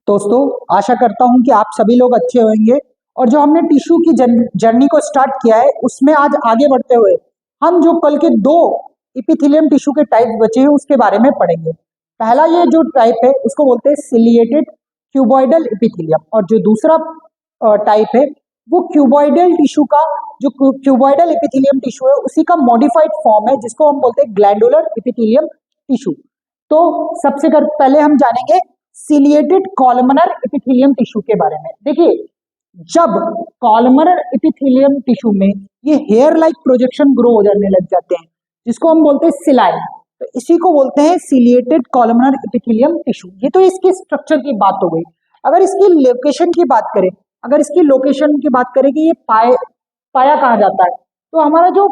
दोस्तों, आशा करता हूं कि आप सभी लोग अच्छे होंगे और जो हमने टिश्यू की जर्नी को स्टार्ट किया है उसमें आज आगे बढ़ते हुए हम जो कल के दो इपिथेलियम टिश्यू के टाइप बचे हैं उसके बारे में पढ़ेंगे। पहला ये जो टाइप है उसको बोलते हैं सिलिएटेड क्यूबॉइडल इपिथेलियम और जो दूसरा टाइप है वो क्यूबॉइडल टिश्यू का जो क्यूबॉइडल इपिथेलियम टिश्यू है उसी का मॉडिफाइड फॉर्म है जिसको हम बोलते हैं ग्लैंडुलर इपिथेलियम टिश्यू। तो सबसे पहले हम जानेंगे सिलिएटेड कॉलमनर एपिथेलियम टिश्यू के बारे में। देखिए, जब कॉलमनर एपिथेलियम टिश्यू में ये हेयर लाइक प्रोजेक्शन ग्रो हो जाने लग जाते हैं जिसको हम बोलते हैं सिलाई, तो इसी को बोलते हैं सिलिएटेड कॉलमनर एपिथेलियम टिश्यू। ये तो इसके स्ट्रक्चर की बात हो गई। अगर इसकी लोकेशन की बात करें कि ये पाया कहाँ जाता है, तो हमारा जो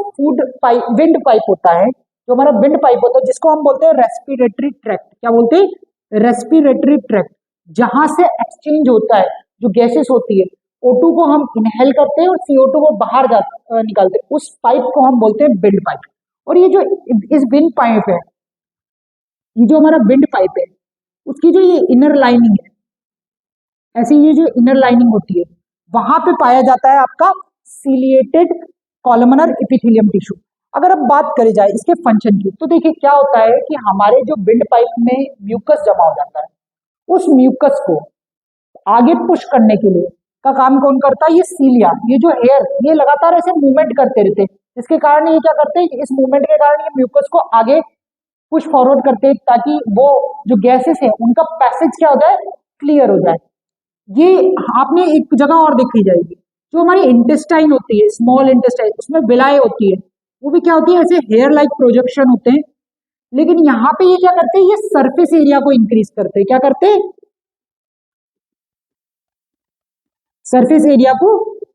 विंड पाइप होता है, जिसको हम बोलते हैं रेस्पिरेटरी ट्रैक्ट। क्या बोलते हैं? रेस्पिरेटरी ट्रैक्ट, जहां से एक्सचेंज होता है जो गैसेस होती है, O2 को हम इनहेल करते हैं और CO2 को बाहर निकालते हैं, उस पाइप को हम बोलते हैं विंड पाइप। और ये जो इस विंड पाइप है, ये जो हमारा विंड पाइप है उसकी जो ये इनर लाइनिंग है, ऐसी ये जो इनर लाइनिंग होती है वहां पे पाया जाता है आपका सिलिएटेड कॉलमनर एपिथेलियम टिश्यू। अगर अब बात करी जाए इसके फंक्शन की, तो देखिए क्या होता है कि हमारे जो विंड पाइप में म्यूकस जमा हो जाता है, उस म्यूकस को आगे पुश करने के लिए का काम कौन करता है? ये सीलिया, ये जो हेयर, ये लगातार ऐसे मूवमेंट करते रहते हैं, जिसके कारण ये क्या करते हैं, इस मूवमेंट के कारण ये म्यूकस को आगे पुश फॉरवर्ड करते हैं ताकि वो जो गैसेस है उनका पैसेज क्या हो जाए, क्लियर हो जाए। ये आपने एक जगह और देखी जाएगी, जो हमारी इंटेस्टाइन होती है, स्मॉल इंटेस्टाइन, उसमें विलाए होती है, वो भी क्या होती है, ऐसे हेयर लाइक प्रोजेक्शन होते हैं। लेकिन यहाँ पे ये क्या करते हैं, ये सरफेस एरिया को इंक्रीज करते हैं। क्या करते हैं? सरफेस एरिया को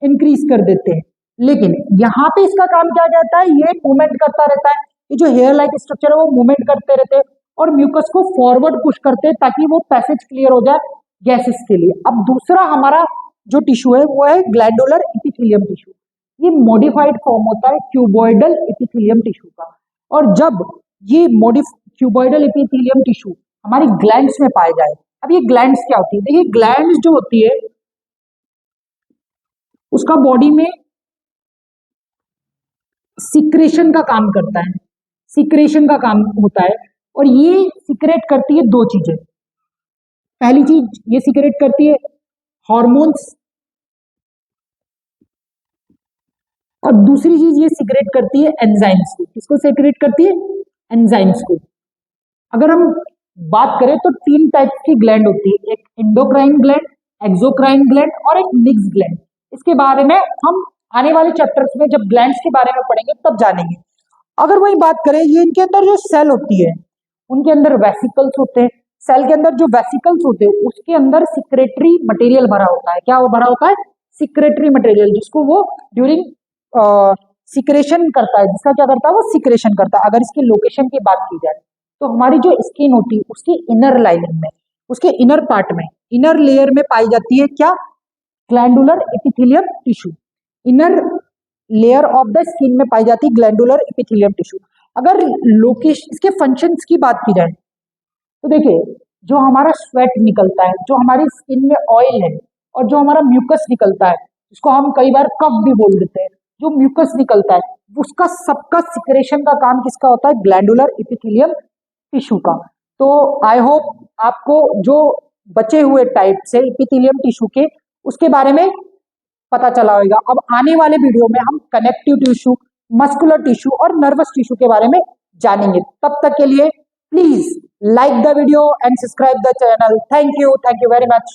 इंक्रीज कर देते हैं। लेकिन यहाँ पे इसका काम क्या कहता है, ये मूवमेंट करता रहता है, ये जो हेयर लाइक स्ट्रक्चर है वो मूवमेंट करते रहते हैं और म्यूकस को फॉरवर्ड पुश करते हैं ताकि वो पैसेज क्लियर हो जाए गैसेस के लिए। अब दूसरा हमारा जो टिश्यू है वो है ग्लैंडुलर एपिथेलियम टिश्यू। ये मॉडिफाइड फॉर्म होता है क्यूबॉइडल एपिथेलियम टिश्यू का। और जब ये क्यूबॉइडल एपिथेलियम टिश्यू हमारी ग्लैंड्स में पाए जाए, अब ये ग्लैंड्स क्या होती है? देखिए, ग्लैंड्स जो होती है उसका बॉडी में सिक्रेशन का काम करता है, सिक्रेशन का काम होता है और ये सिक्रेट करती है दो चीजें। पहली चीज ये सिक्रेट करती है हार्मोन्स और दूसरी चीज ये सिक्रेट करती है एंजाइम्स को। किसको सिक्रेट करती है? एंजाइम्स को। अगर हम बात करें तो तीन टाइप की ग्लैंड होती है, एक एंडोक्राइन ग्लैंड, एक्सोक्राइन ग्लैंड और एक मिक्स ग्लैंड। इसके बारे में हम आने वाले चैप्टर्स में जब ग्लैंड्स के बारे में पढ़ेंगे तब जानेंगे। अगर वही बात करें, ये इनके अंदर जो सेल होती है उनके अंदर वेसिकल्स होते हैं। सेल के अंदर जो वेसिकल्स होते हैं उसके अंदर सिक्रेटरी मटेरियल भरा होता है। क्या वो भरा होता है? सिक्रेटरी मटेरियल, जिसको वो ड्यूरिंग सिक्रेशन करता है, जिसका क्या करता है, वो सिक्रेशन करता है। अगर इसकी लोकेशन की बात की जाए तो हमारी जो स्किन होती है उसकी इनर लाइनिंग में, उसके इनर पार्ट में, इनर लेयर में पाई जाती है क्या? Glandular epithelium tissue. Inner layer of the skin में पाई जाती है ग्लैंडुलर एपिथेलियम टिश्यू। अगर लोकेशन, इसके फंक्शंस की बात की जाए तो देखिए, जो हमारा स्वेट निकलता है, जो हमारी स्किन में ऑयल है और जो हमारा म्यूकस निकलता है, जिसको हम कई बार कफ भी बोल देते हैं, जो म्यूकस निकलता है उसका सबका सिक्रेशन का काम किसका होता है? ग्लैंडुलर एपिथेलियम टिश्यू का। तो आई होप आपको जो बचे हुए टाइप से एपिथेलियम टिश्यू के उसके बारे में पता चला होगा। अब आने वाले वीडियो में हम कनेक्टिव टिश्यू, मस्कुलर टिश्यू और नर्वस टिश्यू के बारे में जानेंगे। तब तक के लिए please like the video and subscribe the channel. Thank you very much.